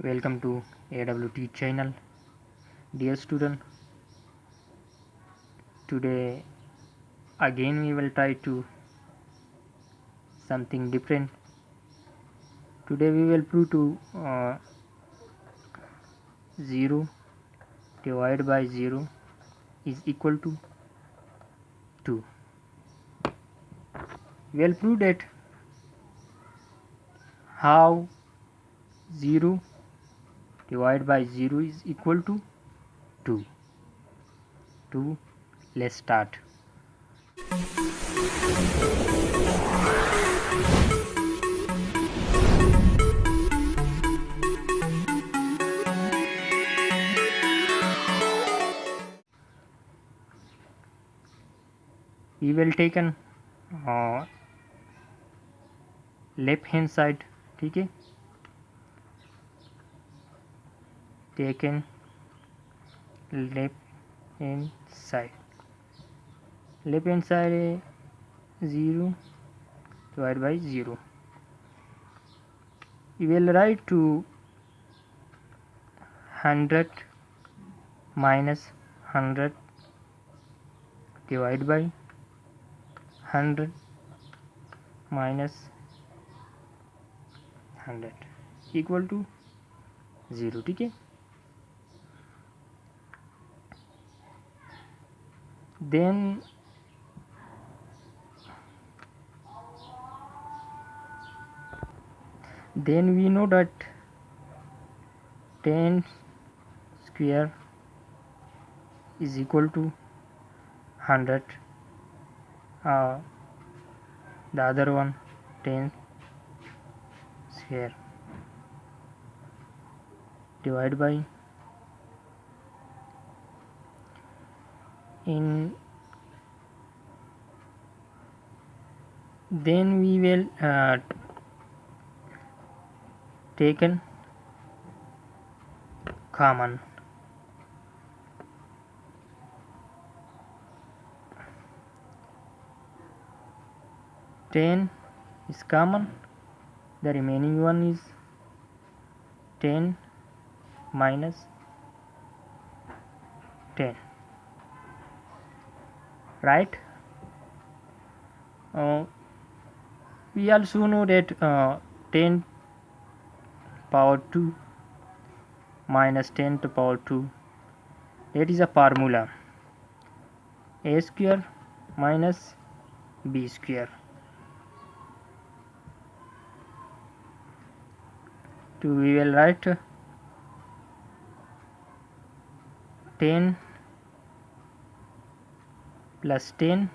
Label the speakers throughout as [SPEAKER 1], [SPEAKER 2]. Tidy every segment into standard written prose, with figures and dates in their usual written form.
[SPEAKER 1] Welcome to AW TEACH channel. Dear student, today again we will try to something different. Today we will prove to 0 divided by 0 is equal to 2. We will prove that how 0 divided by 0 is equal to 2. Let's start. We will take an left hand side. ठीक है, taken left hand side is 0 divided by 0. We will write to 100 minus 100 divided by 100 minus 100 equal to 0. ठीक है, then we know that 10 square is equal to 100. The other one 10 square divided by then we will taken common. Ten is common, the remaining one is 10 minus 10, right? We also know that 10 power 2 minus 10 to power 2, that is a formula, a square minus b square. We will write 10 plus 10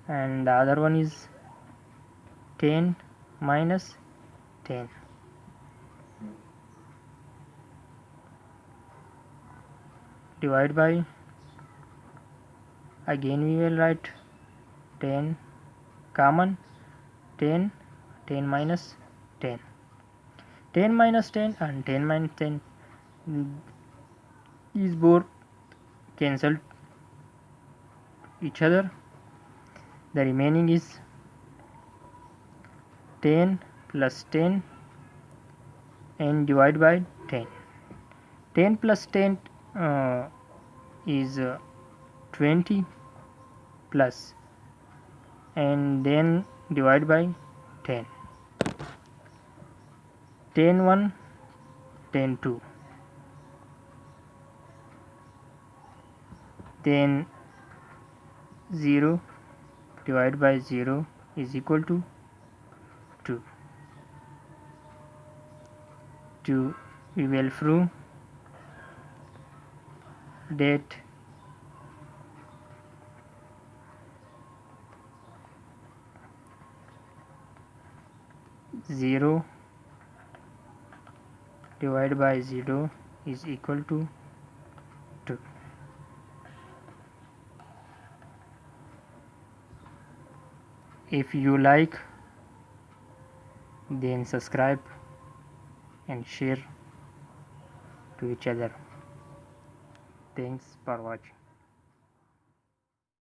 [SPEAKER 1] and the other one is 10 minus 10. Divide by, again we will write 10 common, 10 minus 10, 10 minus 10 and 10 minus 10 is both cancelled each other. The remaining is 10 plus 10 and divide by 10. 10 plus 10 is 20 plus and then divide by 10. 10 1, 10 2, then 0 divided by 0 is equal to 2. We will prove that zero divided by 0 is equal to 2. If you like, then subscribe and share to each other. Thanks for watching.